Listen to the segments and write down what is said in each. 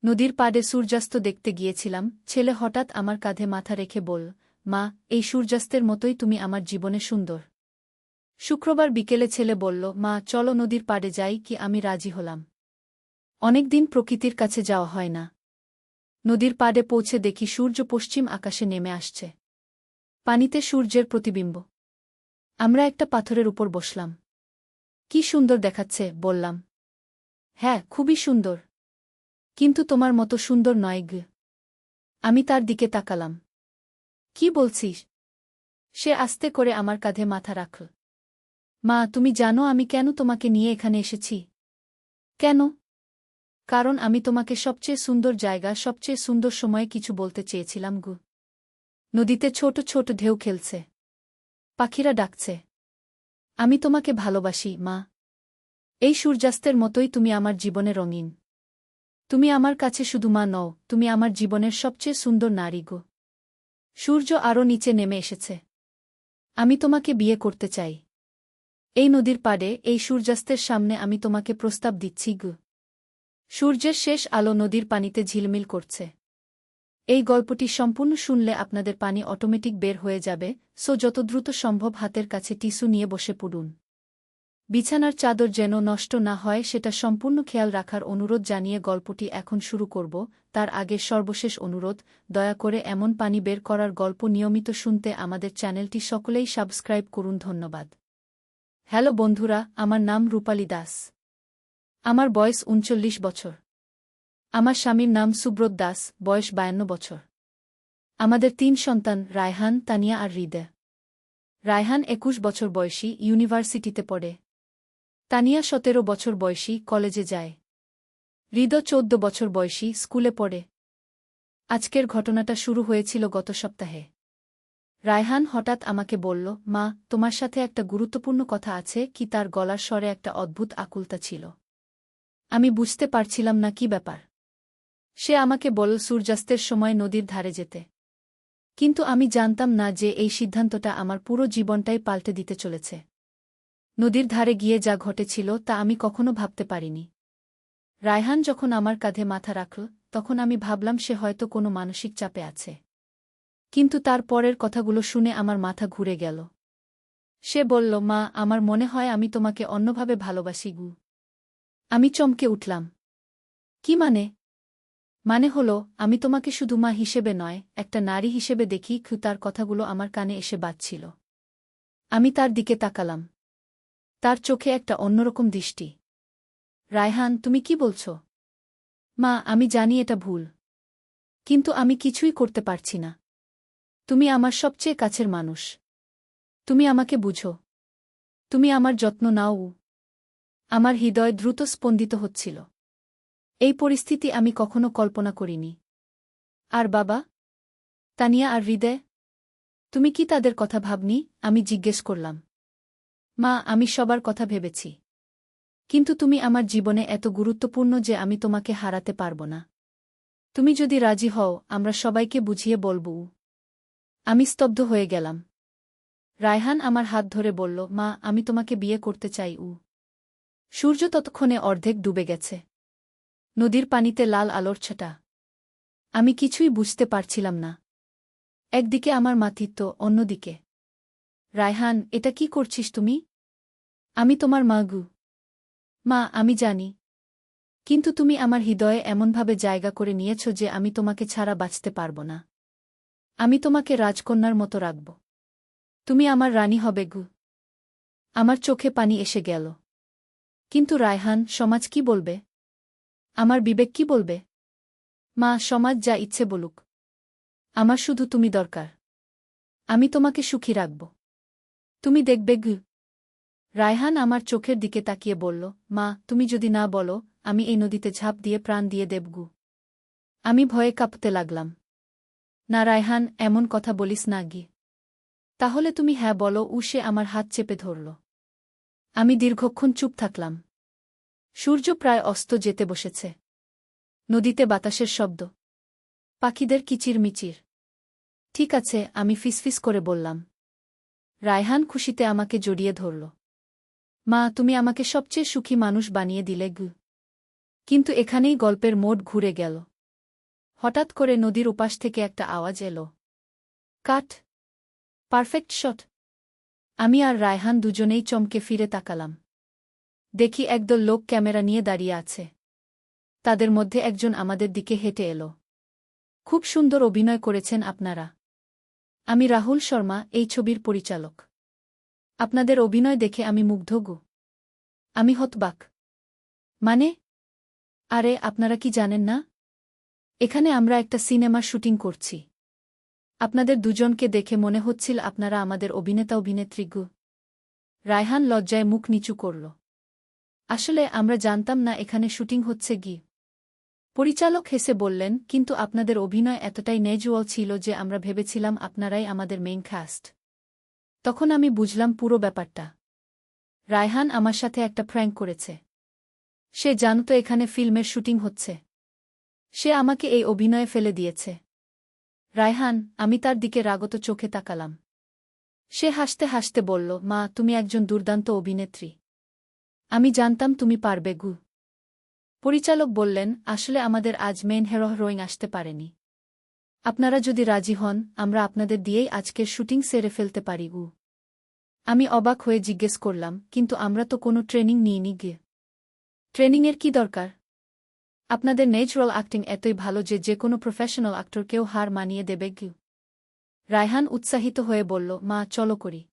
নদীর পাড়ে সূর্যাস্ত দেখতে গিয়েছিলাম। ছেলে হঠাৎ আমার কাঁধে মাথা রেখে বলল, মা, এই সূর্যাস্তের মতোই তুমি আমার জীবনে সুন্দর। শুক্রবার বিকেলে ছেলে বলল, মা চলো নদীর পাড়ে যাই। কি আমি রাজি হলাম। অনেকদিন প্রকৃতির কাছে যাওয়া হয় না। নদীর পাড়ে পৌঁছে দেখি সূর্য পশ্চিম আকাশে নেমে আসছে। পানিতে সূর্যের প্রতিবিম্ব। আমরা একটা পাথরের উপর বসলাম। কি সুন্দর দেখাচ্ছে, বললাম। হ্যাঁ, খুবই সুন্দর। কিন্তু তোমার মতো সুন্দর নয় গ। আমি তার দিকে তাকালাম। কি বলছিস? সে আস্তে করে আমার কাঁধে মাথা রাখল। মা, তুমি জানো আমি কেন তোমাকে নিয়ে এখানে এসেছি? কেন? কারণ আমি তোমাকে সবচেয়ে সুন্দর জায়গা, সবচেয়ে সুন্দর সময়ে কিছু বলতে চেয়েছিলাম গু। নদীতে ছোট ছোট ঢেউ খেলছে। পাখিরা ডাকছে। আমি তোমাকে ভালোবাসি, মা। এই সূর্যাস্তের মতোই তুমি আমার জীবনে রঙিন। তুমি আমার কাছে শুধু মা নও, তুমি আমার জীবনের সবচেয়ে সুন্দর নারী গো। সূর্য আরও নিচে নেমে এসেছে। আমি তোমাকে বিয়ে করতে চাই। এই নদীর পাড়ে, এই সূর্যাস্তের সামনে আমি তোমাকে প্রস্তাব দিচ্ছি গু। সূর্যের শেষ আলো নদীর পানিতে ঝিলমিল করছে। এই গল্পটি সম্পূর্ণ শুনলে আপনাদের পানি অটোমেটিক বের হয়ে যাবে, সো যত দ্রুত সম্ভব হাতের কাছে টিস্যু নিয়ে বসে পড়ুন। বিছানার চাদর যেন নষ্ট না হয় সেটা সম্পূর্ণ খেয়াল রাখার অনুরোধ জানিয়ে গল্পটি এখন শুরু করব। তার আগে সর্বশেষ অনুরোধ, দয়া করে এমন পানি বের করার গল্প নিয়মিত শুনতে আমাদের চ্যানেলটি সকলেই সাবস্ক্রাইব করুন। ধন্যবাদ। হ্যালো বন্ধুরা, আমার নাম রূপালী দাস। আমার বয়স ৩৯ বছর। আমার স্বামীর নাম সুব্রত দাস, বয়স ৫২ বছর। আমাদের ৩ সন্তান, রায়হান, তানিয়া আর হৃদয়। রায়হান ২১ বছর বয়সী, ইউনিভার্সিটিতে পড়ে। তানিয়া ১৭ বছর বয়সী, কলেজে যায়। হৃদয় ১৪ বছর বয়সী, স্কুলে পড়ে। আজকের ঘটনাটা শুরু হয়েছিল গত সপ্তাহে। রায়হান হঠাৎ আমাকে বলল, মা, তোমার সাথে একটা গুরুত্বপূর্ণ কথা আছে কি? তার গলার স্বরে একটা অদ্ভুত আকুলতা ছিল। আমি বুঝতে পারছিলাম না কি ব্যাপার। সে আমাকে বলল সূর্যাস্তের সময় নদীর ধারে যেতে। কিন্তু আমি জানতাম না যে এই সিদ্ধান্তটা আমার পুরো জীবনটাই পাল্টে দিতে চলেছে। নদীর ধারে গিয়ে যা ঘটেছিল তা আমি কখনো ভাবতে পারিনি। রায়হান যখন আমার কাঁধে মাথা রাখল, তখন আমি ভাবলাম সে হয়তো কোনো মানসিক চাপে আছে। কিন্তু তার পরের কথাগুলো শুনে আমার মাথা ঘুরে গেল। সে বলল, মা, আমার মনে হয় আমি তোমাকে অন্যভাবে ভালোবাসি গু। আমি চমকে উঠলাম। কি মানে? মানে হলো, আমি তোমাকে শুধু মা হিসেবে নয়, একটা নারী হিসেবে দেখি। তার কথাগুলো আমার কানে এসে বাজছিল। আমি তার দিকে তাকালাম। তার চোখে একটা অন্যরকম দৃষ্টি। রায়হান, তুমি কি বলছ? মা, আমি জানি এটা ভুল। কিন্তু আমি কিছুই করতে পারছি না। তুমি আমার সবচেয়ে কাছের মানুষ। তুমি আমাকে বুঝো। তুমি আমার যত্ন নাও। আমার হৃদয় দ্রুত স্পন্দিত হচ্ছিল। এই পরিস্থিতি আমি কখনো কল্পনা করিনি। আর বাবা? তানিয়া আর হৃদয়? তুমি কি তাদের কথা ভাবনি? আমি জিজ্ঞেস করলাম। মা, আমি সবার কথা ভেবেছি। কিন্তু তুমি আমার জীবনে এত গুরুত্বপূর্ণ যে আমি তোমাকে হারাতে পারব না। তুমি যদি রাজি হও, আমরা সবাইকে বুঝিয়ে বলব। আমি স্তব্ধ হয়ে গেলাম। রায়হান আমার হাত ধরে বলল, মা, আমি তোমাকে বিয়ে করতে চাই। সূর্য ততক্ষণে অর্ধেক ডুবে গেছে। নদীর পানিতে লাল আলোর ছাটা। আমি কিছুই বুঝতে পারছিলাম না। একদিকে আমার মাতৃত্ব, অন্যদিকে রায়হান। এটা কি করছিস তুমি? আমি তোমার মা গু। মা, আমি জানি। কিন্তু তুমি আমার হৃদয়ে এমনভাবে জায়গা করে নিয়েছ যে আমি তোমাকে ছাড়া বাঁচতে পারব না। আমি তোমাকে রাজকন্যার মতো রাখব। তুমি আমার রানী হবে গু। আমার চোখে পানি এসে গেল। কিন্তু রায়হান, সমাজ কি বলবে? আমার বিবেক কি বলবে? মা, সমাজ যা ইচ্ছে বলুক। আমার শুধু তুমি দরকার। আমি তোমাকে সুখী রাখব। তুমি দেখবে গু। রায়হান আমার চোখের দিকে তাকিয়ে বলল, মা, তুমি যদি না বলো, আমি এই নদীতে ঝাঁপ দিয়ে প্রাণ দিয়ে দেব গু। আমি ভয়ে কাঁপতে লাগলাম। না রায়হান, এমন কথা বলিস না গি। তাহলে তুমি হ্যাঁ বলো। সে আমার হাত চেপে ধরল। আমি দীর্ঘক্ষণ চুপ থাকলাম। সূর্য প্রায় অস্ত যেতে বসেছে। নদীতে বাতাসের শব্দ। পাখিদের কিচিরমিচির। ঠিক আছে, আমি ফিসফিস করে বললাম। রায়হান খুশিতে আমাকে জড়িয়ে ধরল। মা, তুমি আমাকে সবচেয়ে সুখী মানুষ বানিয়ে দিলে গু। কিন্তু এখানেই গল্পের মোড় ঘুরে গেল। হঠাৎ করে নদীর উপাস থেকে একটা আওয়াজ এলো, কাট! Perfect shot! আমি আর রায়হান দুজনেই চমকে ফিরে তাকালাম। দেখি একদল লোক ক্যামেরা নিয়ে দাঁড়িয়ে আছে। তাদের মধ্যে একজন আমাদের দিকে হেঁটে এলো। খুব সুন্দর অভিনয় করেছেন আপনারা। আমি রাহুল শর্মা, এই ছবির পরিচালক। আপনাদের অভিনয় দেখে আমি মুগ্ধ গো। আমি হতবাক। মানে? আরে আপনারা কি জানেন না? এখানে আমরা একটা সিনেমার শুটিং করছি। আপনাদের দুজনকে দেখে মনে হচ্ছিল আপনারা আমাদের অভিনেতা অভিনেত্রী গো। রায়হান লজ্জায় মুখ নিচু করল। আসলে আমরা জানতাম না এখানে শুটিং হচ্ছে গি। পরিচালক হেসে বললেন, কিন্তু আপনাদের অভিনয় এতটাই ন্যাজুয়াল ছিল যে আমরা ভেবেছিলাম আপনারাই আমাদের মেইন ক্যাস্ট। তখন আমি বুঝলাম পুরো ব্যাপারটা। রায়হান আমার সাথে একটা প্র্যাঙ্ক করেছে। সে জানত এখানে ফিল্মের শুটিং হচ্ছে। সে আমাকে এই অভিনয়ে ফেলে দিয়েছে। রায়হান, আমি তার দিকে রাগত চোখে তাকালাম। সে হাসতে হাসতে বলল, মা, তুমি একজন দুর্দান্ত অভিনেত্রী। আমি জানতাম তুমি পারবে গু। পরিচালক বললেন, আসলে আমাদের আজ মেন হিরোইন আসতে পারেনি। আপনারা যদি রাজি হন, আমরা আপনাদের দিয়েই আজকের শুটিং সেরে ফেলতে পারি গু। আমি অবাক হয়ে জিজ্ঞেস করলাম, কিন্তু আমরা তো কোনো ট্রেনিং নিইনি গে। ট্রেনিংয়ের কি দরকার? আপনাদের ন্যাচুরাল অ্যাক্টিং এতই ভালো যে যে কোনো প্রফেশনাল অ্যাক্টরকেও হার মানিয়ে দেবে গু। রায়হান উৎসাহিত হয়ে বলল, মা, চলো করি।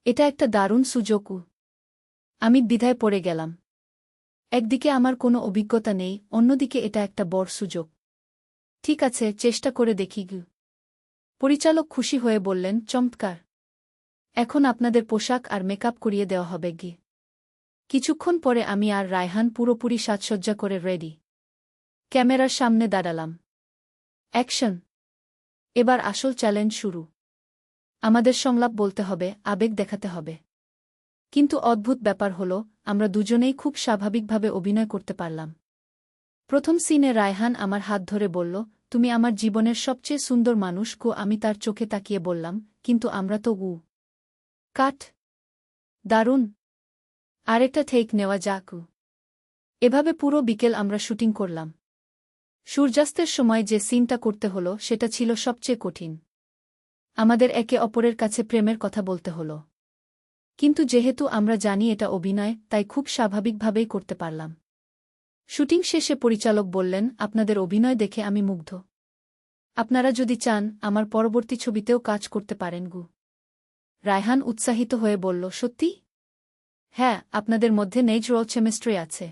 এটা একটা দারুণ সুযোগ। আমি দ্বিধায় পড়ে গেলাম। একদিকে আমার কোনো অভিজ্ঞতা নেই, অন্যদিকে এটা একটা বড় সুযোগ। ঠিক আছে, চেষ্টা করে দেখি গু। পরিচালক খুশি হয়ে বললেন, চমৎকার। এখন আপনাদের পোশাক আর মেকআপ করিয়ে দেওয়া হবে গি। কিছুক্ষণ পরে আমি আর রায়হান পুরোপুরি সাজসজ্জা করে রেডি। ক্যামেরার সামনে দাঁড়ালাম। অ্যাকশন! এবার আসল চ্যালেঞ্জ শুরু। আমাদের সংলাপ বলতে হবে, আবেগ দেখাতে হবে। কিন্তু অদ্ভুত ব্যাপার হল, আমরা দুজনেই খুব স্বাভাবিকভাবে অভিনয় করতে পারলাম। প্রথম সিনে রায়হান আমার হাত ধরে বলল, তুমি আমার জীবনের সবচেয়ে সুন্দর মানুষ গো। আমি তার চোখে তাকিয়ে বললাম, কিন্তু আমরা তো কাট! দারুণ! আরেকটা টেক নেওয়া যাক। এভাবে পুরো বিকেল আমরা শুটিং করলাম। সূর্যাস্তের সময় যে সিনটা করতে হলো সেটা ছিল সবচেয়ে কঠিন। আমাদের একে অপরের কাছে প্রেমের কথা বলতে হলো। কিন্তু যেহেতু আমরা জানি এটা অভিনয়, তাই খুব স্বাভাবিকভাবেই করতে পারলাম। শুটিং শেষে পরিচালক বললেন, আপনাদের অভিনয় দেখে আমি মুগ্ধ। আপনারা যদি চান, আমার পরবর্তী ছবিতেও কাজ করতে পারেন গু। রায়হান উৎসাহিত হয়ে বলল, সত্যি? হ্যাঁ, আপনাদের মধ্যে ন্যাচুরাল কেমিস্ট্রি আছে।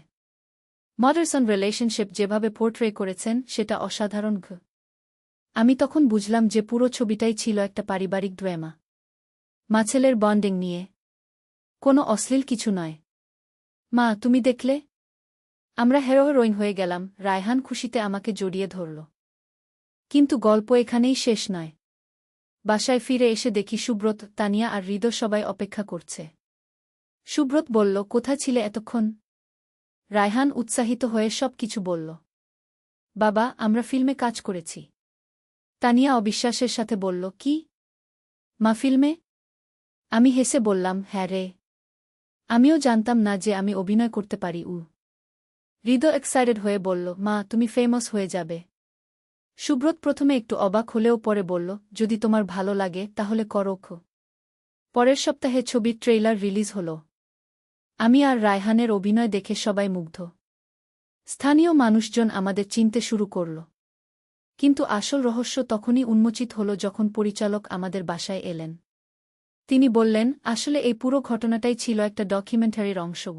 মডারসন রিলেশনশিপ যেভাবে পোর্ট্রে করেছেন সেটা অসাধারণ গু। আমি তখন বুঝলাম যে পুরো ছবিটাই ছিল একটা পারিবারিক ড্রামা। মা-ছেলের বন্ডিং নিয়ে। কোনো অশ্লীল কিছু নয়। মা, তুমি দেখলে? আমরা হিরোইন হয়ে গেলাম। রায়হান খুশিতে আমাকে জড়িয়ে ধরল। কিন্তু গল্প এখানেই শেষ নয়। বাসায় ফিরে এসে দেখি সুব্রত, তানিয়া আর হৃদ সবাই অপেক্ষা করছে। সুব্রত বলল, কোথায় ছিলে এতক্ষণ? রায়হান উৎসাহিত হয়ে সব কিছু বলল। বাবা, আমরা ফিল্মে কাজ করেছি। তানিয়া অবিশ্বাসের সাথে বলল, কি? মা, ফিল্মে? আমি হেসে বললাম, হ্যাঁ রে। আমিও জানতাম না যে আমি অভিনয় করতে পারি। হৃদ এক্সাইটেড হয়ে বলল, মা, তুমি ফেমাস হয়ে যাবে। সুব্রত প্রথমে একটু অবাক হলেও পরে বলল, যদি তোমার ভালো লাগে তাহলে করো। পরের সপ্তাহে ছবির ট্রেইলার রিলিজ হল। আমি আর রায়হানের অভিনয় দেখে সবাই মুগ্ধ। স্থানীয় মানুষজন আমাদের চিনতে শুরু করল। কিন্তু আসল রহস্য তখনই উন্মোচিত হল যখন পরিচালক আমাদের বাসায় এলেন। তিনি বললেন, আসলে এই পুরো ঘটনাটাই ছিল একটা ডকুমেন্টারির অংশ।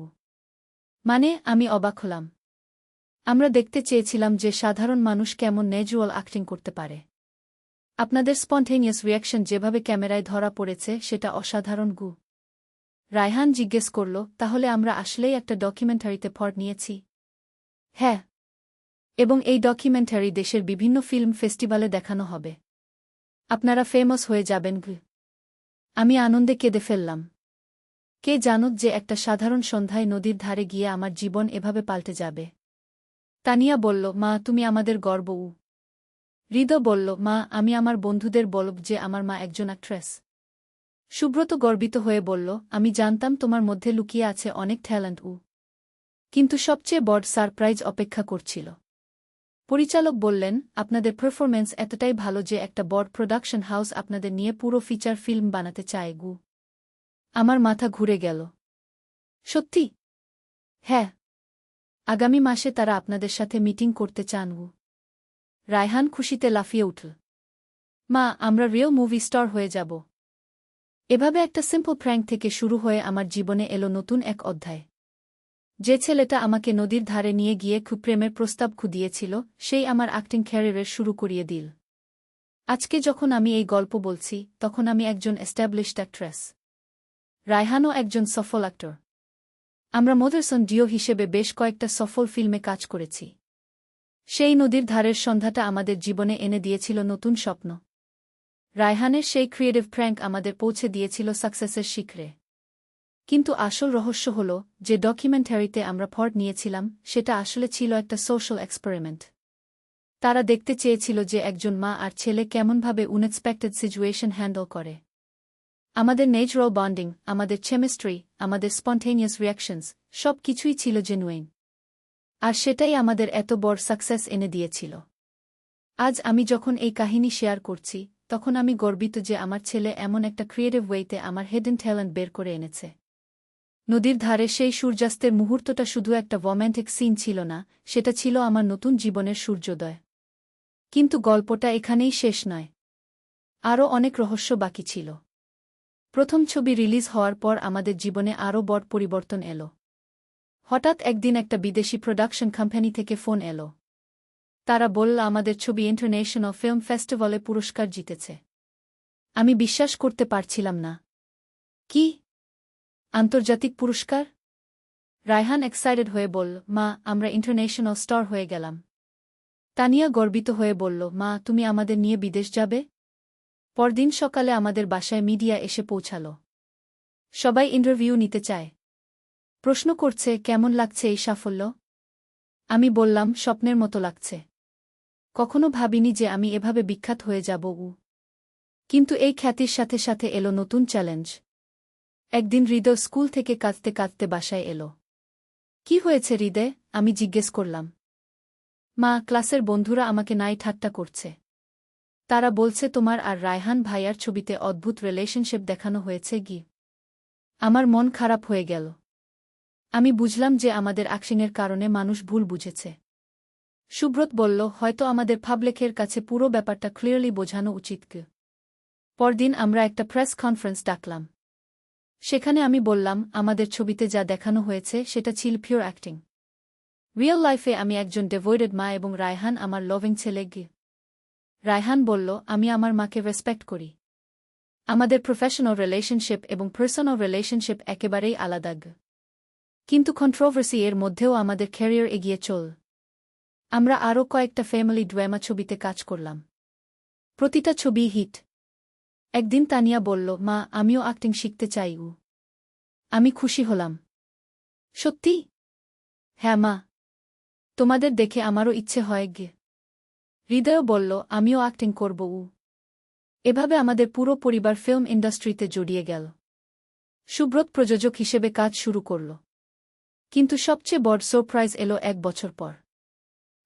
মানে? আমি অবাক হলাম। আমরা দেখতে চেয়েছিলাম যে সাধারণ মানুষ কেমন ন্যাচুরাল অ্যাক্টিং করতে পারে। আপনাদের স্পন্টেনিয়াস রিঅ্যাকশন যেভাবে ক্যামেরায় ধরা পড়েছে সেটা অসাধারণ গু। রায়হান জিজ্ঞেস করল, তাহলে আমরা আসলেই একটা ডকুমেন্টারিতে পার্ট নিয়েছি? হ্যাঁ। এবং এই ডকুমেন্টারি দেশের বিভিন্ন ফিল্ম ফেস্টিভ্যালে দেখানো হবে। আপনারা ফেমাস হয়ে যাবেন গু। আমি আনন্দে কেঁদে ফেললাম। কে জানত যে একটা সাধারণ সন্ধ্যায় নদীর ধারে গিয়ে আমার জীবন এভাবে পাল্টে যাবে। তানিয়া বলল, মা, তুমি আমাদের গর্ব। হৃদ বলল, মা, আমি আমার বন্ধুদের বলব যে আমার মা একজন অ্যাক্ট্রেস। সুব্রত গর্বিত হয়ে বলল, আমি জানতাম তোমার মধ্যে লুকিয়ে আছে অনেক ট্যালেন্ট। কিন্তু সবচেয়ে বড় সারপ্রাইজ অপেক্ষা করছিল। পরিচালক বললেন, আপনাদের পারফরম্যান্স এতটাই ভালো যে একটা বড় প্রোডাকশন হাউস আপনাদের নিয়ে পুরো ফিচার ফিল্ম বানাতে চায় গু। আমার মাথা ঘুরে গেল। সত্যি? হ্যাঁ। আগামী মাসে তারা আপনাদের সাথে মিটিং করতে চান গু। রায়হান খুশিতে লাফিয়ে উঠল। মা, আমরা রিয়েল মুভি স্টার হয়ে যাব। এভাবে একটা সিম্পল প্র্যাঙ্ক থেকে শুরু হয়ে আমার জীবনে এলো নতুন এক অধ্যায়। যে ছেলেটা আমাকে নদীর ধারে নিয়ে গিয়ে খুব প্রেমের প্রস্তাব দিয়েছিল, সেই আমার অ্যাক্টিং ক্যারিয়ারের শুরু করিয়ে দিল। আজকে যখন আমি এই গল্প বলছি, তখন আমি একজন এস্টাবলিশড অ্যাক্ট্রেস। রায়হানও একজন সফল অ্যাক্টর। আমরা মদারসন ডিও হিসেবে বেশ কয়েকটা সফল ফিল্মে কাজ করেছি। সেই নদীর ধারের সন্ধ্যাটা আমাদের জীবনে এনে দিয়েছিল নতুন স্বপ্ন। রায়হানের সেই ক্রিয়েটিভ প্র্যাঙ্ক আমাদের পৌঁছে দিয়েছিল সাকসেসের শিখরে। কিন্তু আসল রহস্য হল, যে ডকুমেন্টারিতে আমরা ভর নিয়েছিলাম, সেটা আসলে ছিল একটা সোশ্যাল এক্সপেরিমেন্ট। তারা দেখতে চেয়েছিল যে একজন মা আর ছেলে কেমনভাবে আনএক্সপেক্টেড সিচুয়েশন হ্যান্ডল করে। আমাদের ন্যাচারাল বন্ডিং, আমাদের কেমিস্ট্রি, আমাদের স্পন্টেনিয়াস রিয়াকশনস, সব কিছুই ছিল জেনুইন। আর সেটাই আমাদের এত বড় সাকসেস এনে দিয়েছিল। আজ আমি যখন এই কাহিনী শেয়ার করছি, তখন আমি গর্বিত যে আমার ছেলে এমন একটা ক্রিয়েটিভ ওয়েতে আমার হিডেন ট্যালেন্ট বের করে এনেছে। নদীর ধারে সেই সূর্যাস্তের মুহূর্তটা শুধু একটা রোম্যান্টিক সিন ছিল না, সেটা ছিল আমার নতুন জীবনের সূর্যোদয়। কিন্তু গল্পটা এখানেই শেষ নয়। আরও অনেক রহস্য বাকি ছিল। প্রথম ছবি রিলিজ হওয়ার পর আমাদের জীবনে আরও বড় পরিবর্তন এলো। হঠাৎ একদিন একটা বিদেশি প্রোডাকশন কোম্পানি থেকে ফোন এলো। তারা বলল আমাদের ছবি ইন্টারন্যাশনাল ফিল্ম ফেস্টিভ্যালে পুরস্কার জিতেছে। আমি বিশ্বাস করতে পারছিলাম না। কি? আন্তর্জাতিক পুরস্কার? রায়হান এক্সাইটেড হয়ে বলল, মা, আমরা ইন্টারন্যাশনাল স্টার হয়ে গেলাম। তানিয়া গর্বিত হয়ে বলল, মা, তুমি আমাদের নিয়ে বিদেশ যাবে? পরদিন সকালে আমাদের বাসায় মিডিয়া এসে পৌঁছাল। সবাই ইন্টারভিউ নিতে চায়। প্রশ্ন করছে, কেমন লাগছে এই সাফল্য? আমি বললাম, স্বপ্নের মতো লাগছে। কখনো ভাবিনি যে আমি এভাবে বিখ্যাত হয়ে যাব। কিন্তু এই খ্যাতির সাথে সাথে এলো নতুন চ্যালেঞ্জ। একদিন হৃদয় স্কুল থেকে কাঁদতে কাঁদতে বাসায় এলো। কি হয়েছে হৃদয়? আমি জিজ্ঞেস করলাম। মা, ক্লাসের বন্ধুরা আমাকে নাই ঠাট্টা করছে। তারা বলছে তোমার আর রায়হান ভাইয়ার ছবিতে অদ্ভুত রিলেশনশিপ দেখানো হয়েছে গি। আমার মন খারাপ হয়ে গেল। আমি বুঝলাম যে আমাদের অ্যাকশনের কারণে মানুষ ভুল বুঝেছে। সুব্রত বলল, হয়তো আমাদের পাবলিকের কাছে পুরো ব্যাপারটা ক্লিয়ারলি বোঝানো উচিত। পরদিন আমরা একটা প্রেস কনফারেন্স ডাকলাম। সেখানে আমি বললাম, আমাদের ছবিতে যা দেখানো হয়েছে সেটা ছিল পিওর অ্যাক্টিং। রিয়েল লাইফে আমি একজন ডিভোটেড মা এবং রায়হান আমার লাভিং ছেলে। রায়হান বলল, আমি আমার মাকে রেসপেক্ট করি। আমাদের প্রফেশনাল রিলেশনশিপ এবং পার্সোনাল রিলেশনশিপ একেবারেই আলাদা। কিন্তু কন্ট্রোভার্সি এর মধ্যেও আমাদের ক্যারিয়ার এগিয়ে চল। আমরা আরও কয়েকটা ফ্যামিলি ড্রামা ছবিতে কাজ করলাম। প্রতিটা ছবি হিট। একদিন তানিয়া বলল, মা, আমিও অ্যাক্টিং শিখতে চাই। আমি খুশি হলাম। সত্যি? হ্যাঁ মা, তোমাদের দেখে আমারও ইচ্ছে হয় গে। হৃদয় বলল, আমিও অ্যাক্টিং করব। এভাবে আমাদের পুরো পরিবার ফিল্ম ইন্ডাস্ট্রিতে জড়িয়ে গেল। সুব্রত প্রযোজক হিসেবে কাজ শুরু করল। কিন্তু সবচেয়ে বড় সারপ্রাইজ এলো 1 বছর পর।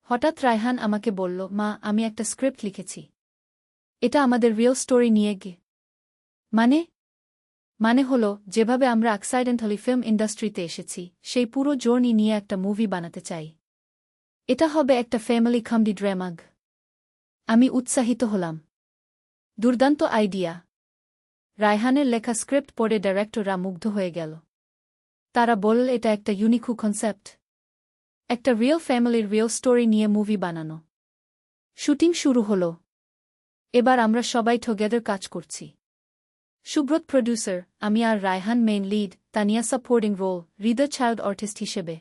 হঠাৎ রায়হান আমাকে বলল, মা, আমি একটা স্ক্রিপ্ট লিখেছি। এটা আমাদের রিয়েল স্টোরি নিয়ে গে। মানে হলো, যেভাবে আমরা অ্যাক্সিডেন্টালি ফিল্ম ইন্ডাস্ট্রিতে এসেছি, সেই পুরো জার্নি নিয়ে একটা মুভি বানাতে চাই। এটা হবে একটা ফ্যামিলি কমেডি ড্রামা। আমি উৎসাহিত হলাম। দুর্দান্ত আইডিয়া। রায়হানের লেখা স্ক্রিপ্ট পড়ে ডাইরেক্টররা মুগ্ধ হয়ে গেল। তারা বলল, এটা একটা ইউনিক কনসেপ্ট। একটা রিয়েল ফ্যামিলির রিয়েল স্টোরি নিয়ে মুভি বানানো। শুটিং শুরু হল। এবার আমরা সবাই টুগেদার কাজ করছি। সুব্রত প্রডিউসার, আমি আর Raihan main lead, Tania supporting role, Hridoy child artist হিসেবে।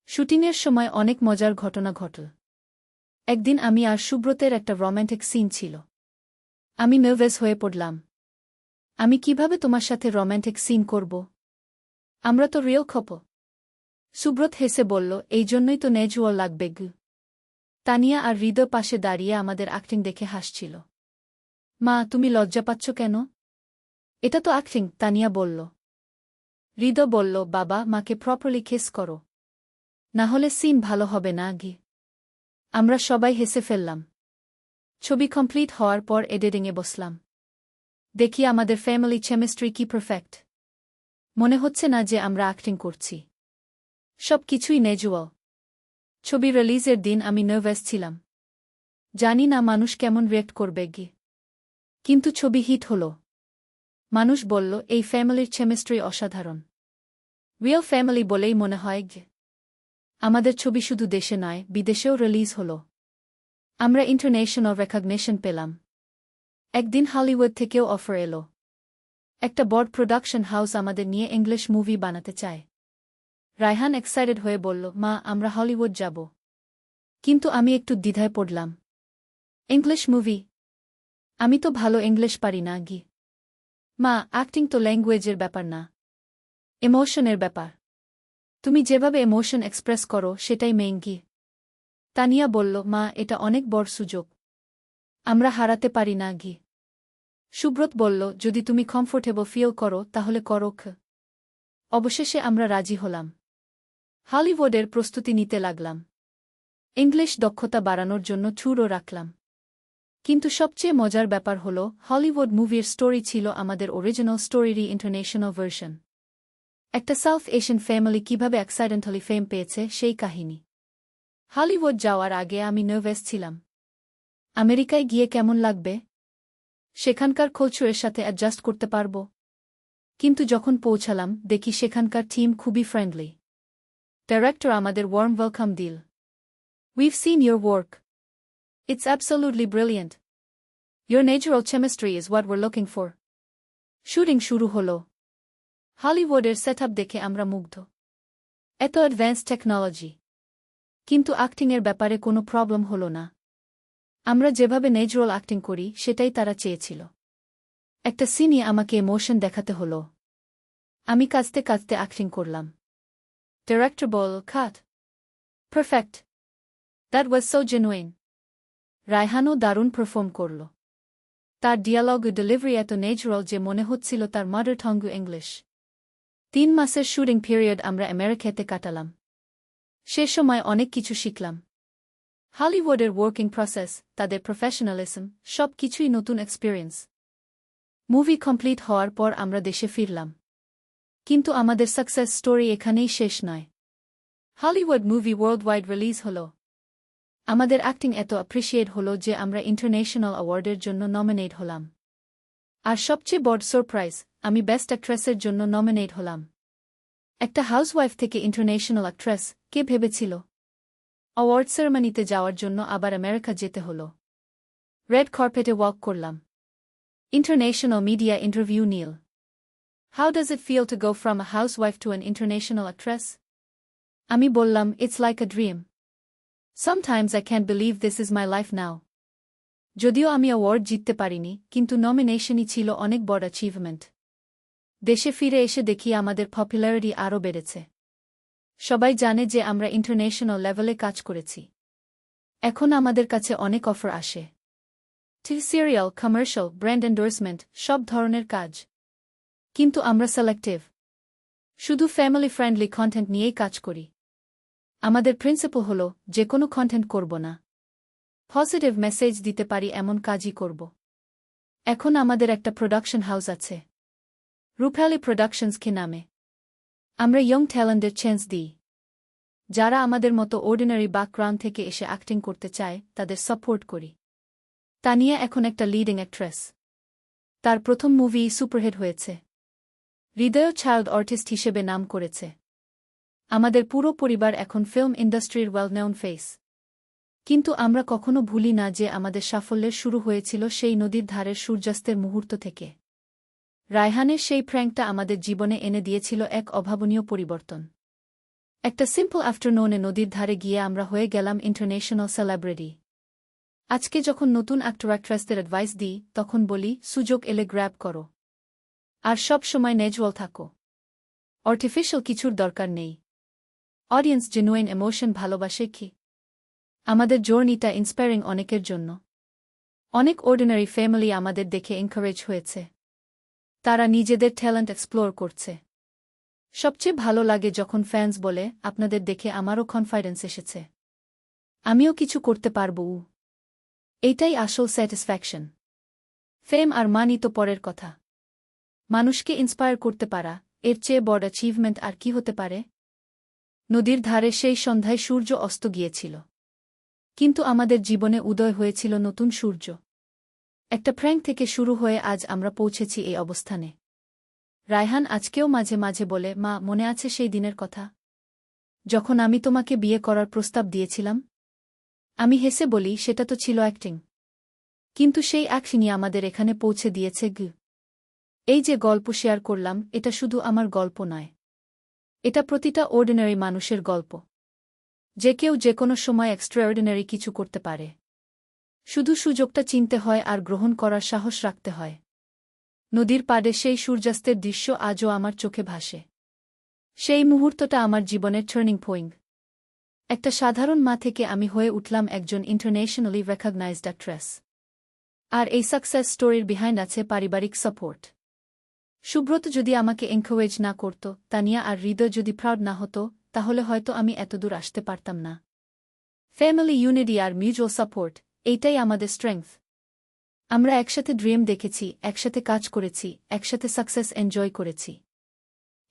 শুটিংয়ের সময় অনেক মজার ঘটনা ঘটল। একদিন আমি আর সুব্রতের একটা রোম্যান্টিক সিন ছিল। আমি নার্ভাস হয়ে পড়লাম। আমি কিভাবে তোমার সাথে রোম্যান্টিক সিন করব? আমরা তো রিয়েল কাপল। সুব্রত হেসে বলল, এই জন্যই তো ন্যাচুরাল লাগবে। তানিয়া আর হৃদয় পাশে দাঁড়িয়ে আমাদের অ্যাক্টিং দেখে হাসছিল। মা, তুমি লজ্জা পাচ্ছ কেন? এটা তো অ্যাক্টিং, তানিয়া বলল। হৃদয় বলল, বাবা, মাকে প্রপারলি কিস করো। না হলে সিন ভালো হবে না। আমরা সবাই হেসে ফেললাম। ছবি কমপ্লিট হওয়ার পর এডিটিংয়ে বসলাম। দেখি আমাদের ফ্যামিলি কেমিস্ট্রি কি পারফেক্ট। মনে হচ্ছে না যে আমরা অ্যাক্টিং করছি। সব কিছুই ন্যাচুরাল। ছবি রিলিজের দিন আমি নার্ভাস ছিলাম। জানি না মানুষ কেমন রিঅ্যাক্ট করবে গি। কিন্তু ছবি হিট হলো। মানুষ বলল এই ফ্যামিলির কেমিস্ট্রি অসাধারণ। রিয়েল ফ্যামিলি বলেই মনে হয় গে। আমাদের ছবি শুধু দেশে নয়, বিদেশেও রিলিজ হলো। আমরা ইন্টারন্যাশনাল রেকগনিশন পেলাম। একদিন হলিউড থেকেও অফার এলো। একটা বড় প্রোডাকশন হাউস আমাদের নিয়ে ইংলিশ মুভি বানাতে চায়। রায়হান এক্সাইটেড হয়ে বলল, মা, আমরা হলিউড যাব। কিন্তু আমি একটু দ্বিধায় পড়লাম। English movie? আমি তো ভালো ইংলিশ পারি না গি। মা, অ্যাক্টিং তো ল্যাঙ্গুয়েজের ব্যাপার না, ইমোশনের ব্যাপার। তুমি যেভাবে ইমোশন এক্সপ্রেস করো সেটাই মেইন গি। তানিয়া বলল, মা, এটা অনেক বড় সুযোগ। আমরা হারাতে পারি না গি। সুব্রত বলল, যদি তুমি কমফোর্টেবল ফিল করো তাহলে করো। অবশেষে আমরা রাজি হলাম। হলিউডের প্রস্তুতি নিতে লাগলাম। ইংলিশ দক্ষতা বাড়ানোর জন্য ছুরও রাখলাম। কিন্তু সবচেয়ে মজার ব্যাপার হল, হলিউড মুভির স্টোরি ছিল আমাদের অরিজিনাল স্টোরিরই ইন্টারন্যাশনাল ভার্সন। একটা সাউথ এশিয়ান ফ্যামিলি কিভাবে অ্যাক্সিডেন্টালি ফেম পেয়েছে সেই কাহিনী। হলিউড যাওয়ার আগে আমি নার্ভাস ছিলাম। আমেরিকায় গিয়ে কেমন লাগবে? সেখানকার কালচারের সাথে অ্যাডজাস্ট করতে পারব? কিন্তু যখন পৌঁছালাম দেখি সেখানকার টিম খুবই ফ্রেন্ডলি। ডাইরেক্টর আমাদের ওয়ার্ম ওয়েলকাম দিল। We've seen your work. It's absolutely brilliant. Your natural chemistry is what we're looking for. Shooting শুরু হলো। হলিউডের সেটআপ দেখে আমরা মুগ্ধ। এত অ্যাডভান্স টেকনোলজি। কিন্তু অ্যাক্টিংয়ের ব্যাপারে কোনো প্রবলেম হলো না। আমরা যেভাবে ন্যাচুরাল অ্যাক্টিং করি সেটাই তারা চেয়েছিল। একটা সিনে আমাকে ইমোশন দেখাতে হলো। আমি কাঁদতে কাঁদতে অ্যাক্টিং করলাম। ডিরেক্টর বল, cut. Perfect. That was so genuine. রায়হানও দারুণ পারফর্ম করল। তার ডিয়ালগ ডেলিভারি এত ন্যাচুরাল যে মনে হচ্ছিল তার মাদার টাং ইংলিশ। 3 মাসের শুটিং পিরিয়ড আমরা আমেরিকাতে কাটালাম। সে সময় অনেক কিছু শিখলাম। হলিউডের ওয়ার্কিং প্রসেস, তাদের প্রফেশনালিজম, সব কিছুই নতুন এক্সপিরিয়েন্স। মুভি কমপ্লিট হওয়ার পর আমরা দেশে ফিরলাম। কিন্তু আমাদের সাকসেস স্টোরি এখানেই শেষ নয়। Hollywood movie world wide release হল। আমাদের অ্যাক্টিং এত অ্যাপ্রিশিয়েট হল যে আমরা ইন্টারন্যাশনাল অ্যাওয়ার্ডের জন্য নমিনেট হলাম। আর সবচেয়ে বড় সারপ্রাইজ, আমি বেস্ট অ্যাক্ট্রেসের জন্য নমিনেট হলাম। একটা হাউসওয়াইফ থেকে ইন্টারন্যাশনাল অ্যাক্ট্রেস, কে ভেবেছিল? অ্যাওয়ার্ড সেরেমনিতে যাওয়ার জন্য আবার আমেরিকা যেতে হল। রেড কার্পেটে ওয়াক করলাম। ইন্টারন্যাশনাল মিডিয়া ইন্টারভিউ নীল। How does it feel to go from a housewife to an international actress? আমি বললাম, It's like a dream. Sometimes I can't believe this is my life now. যদিও আমি award জিততে পারিনি, কিন্তু নমিনেশনই ছিল অনেক বড় অ্যাচিভমেন্ট। দেশে ফিরে এসে দেখি আমাদের পপুলারিটি আরও বেড়েছে। সবাই জানে যে আমরা ইন্টারন্যাশনাল লেভেলে কাজ করেছি। এখন আমাদের কাছে অনেক অফার আসে। TV serial, commercial, brand endorsement, সব ধরনের কাজ। কিন্তু আমরা সিলেক্টিভ। শুধু ফ্যামিলি ফ্রেন্ডলি কন্টেন্ট নিয়েই কাজ করি। আমাদের প্রিন্সিপাল হল, যে কোনো কন্টেন্ট করব না। পজিটিভ মেসেজ দিতে পারি এমন কাজই করব। এখন আমাদের একটা প্রোডাকশন হাউস আছে, রূপালী প্রোডাকশনস কে নামে। আমরা ইয়ং ট্যালেন্টের চান্স দিই। যারা আমাদের মতো অর্ডিনারি ব্যাকগ্রাউন্ড থেকে এসে অ্যাক্টিং করতে চায় তাদের সাপোর্ট করি। তানিয়া এখন একটা লিডিং অ্যাক্ট্রেস। তার প্রথম মুভি সুপারহিট হয়েছে। হৃদয় চাইল্ড আর্টিস্ট হিসেবে নাম করেছে। আমাদের পুরো পরিবার এখন ফিল্ম ইন্ডাস্ট্রির ওয়েল নোন ফেস। কিন্তু আমরা কখনো ভুলি না যে আমাদের সাফল্যের শুরু হয়েছিল সেই নদীর ধারের সূর্যাস্তের মুহূর্ত থেকে। রায়হানের সেই প্র্যাঙ্কটা আমাদের জীবনে এনে দিয়েছিল এক অভাবনীয় পরিবর্তন। একটা সিম্পল আফটারনুনে নদীর ধারে গিয়ে আমরা হয়ে গেলাম ইন্টারন্যাশনাল সেলিব্রিটি। আজকে যখন নতুন অ্যাক্টর অ্যাক্ট্রেসদের অ্যাডভাইস দিই তখন বলি, সুযোগ এলে গ্র্যাব করো। আর সব সময় ন্যাচুরাল থাকো। আর্টিফিশিয়াল কিছুর দরকার নেই। অডিয়েন্স জেনুইন ইমোশন ভালোবাসে কি? আমাদের জার্নিটা ইন্সপায়ারিং অনেকের জন্য। অনেক অর্ডিনারি ফ্যামিলি আমাদের দেখে এনকারেজ হয়েছে। তারা নিজেদের ট্যালেন্ট এক্সপ্লোর করছে। সবচেয়ে ভালো লাগে যখন ফ্যান্স বলে, আপনাদের দেখে আমারও কনফিডেন্স এসেছে। আমিও কিছু করতে পারব। এইটাই আসল স্যাটিসফ্যাকশন। ফেম আর মানি তো পরের কথা। মানুষকে ইন্সপায়ার করতে পারা, এর চেয়ে বড় অ্যাচিভমেন্ট আর কি হতে পারে? নদীর ধারে সেই সন্ধ্যায় সূর্য অস্ত গিয়েছিল। কিন্তু আমাদের জীবনে উদয় হয়েছিল নতুন সূর্য। একটা প্র্যাঙ্ক থেকে শুরু হয়ে আজ আমরা পৌঁছেছি এই অবস্থানে। রায়হান আজকেও মাঝে মাঝে বলে, মা, মনে আছে সেই দিনের কথা, যখন আমি তোমাকে বিয়ে করার প্রস্তাব দিয়েছিলাম? আমি হেসে বলি, সেটা তো ছিল অ্যাক্টিং। কিন্তু সেই অ্যাকশনই আমাদের এখানে পৌঁছে দিয়েছে। এই যে গল্প শেয়ার করলাম, এটা শুধু আমার গল্প নয়। এটা প্রতিটা অর্ডিনারি মানুষের গল্প। যে কেউ যে কোনো সময় এক্সট্রাঅর্ডিনারি কিছু করতে পারে। শুধু সুযোগটা চিনতে হয় আর গ্রহণ করার সাহস রাখতে হয়। নদীর পাড়ে সেই সূর্যাস্তের দৃশ্য আজও আমার চোখে ভাসে। সেই মুহূর্তটা আমার জীবনের টার্নিং পয়েন্ট। একটা সাধারণ মা থেকে আমি হয়ে উঠলাম একজন ইন্টারন্যাশনালি রেকগনাইজড অ্যাক্ট্রেস। আর এই সাকসেস স্টোরির বিহাইন্ড আছে পারিবারিক সাপোর্ট। সুব্রত যদি আমাকে এনকারেজ না করত, তানিয়া আর হৃদয় যদি প্রাউড না হতো, তাহলে হয়তো আমি এতদূর আসতে পারতাম না। ফ্যামিলি ইউনিটি আর মিউচুয়াল সাপোর্ট, এইটাই আমাদের স্ট্রেংথ। আমরা একসাথে ড্রিম দেখেছি, একসাথে কাজ করেছি, একসাথে সাকসেস এনজয় করেছি।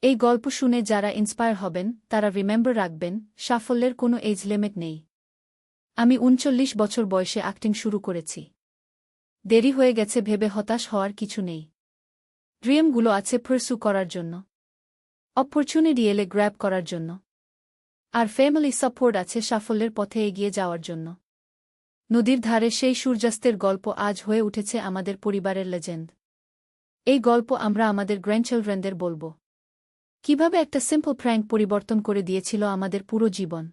এই গল্প শুনে যারা ইন্সপায়ার হবেন, তারা রিমেম্বার রাখবেন, সাফল্যের কোনো এজ লিমিট নেই। আমি ৩৯ বছর বয়সে অ্যাক্টিং শুরু করেছি। দেরি হয়ে গেছে ভেবে হতাশ হওয়ার কিছু নেই। ড্রিমগুলো আছে পারস্যু করার জন্য, অপরচুনিটি এলে গ্র্যাব করার জন্য। আর ফ্যামিলি সাপোর্ট আছে সাফল্যের পথে এগিয়ে যাওয়ার জন্য। নদীর ধারে সেই সূর্যাস্তের গল্প আজ হয়ে উঠেছে আমাদের পরিবারের লেজেন্ড। এই গল্প আমরা আমাদের গ্র্যান্ডচিলড্রেনদের বলব। কিভাবে একটা সিম্পল প্র্যাঙ্ক পরিবর্তন করে দিয়েছিল আমাদের পুরো জীবন।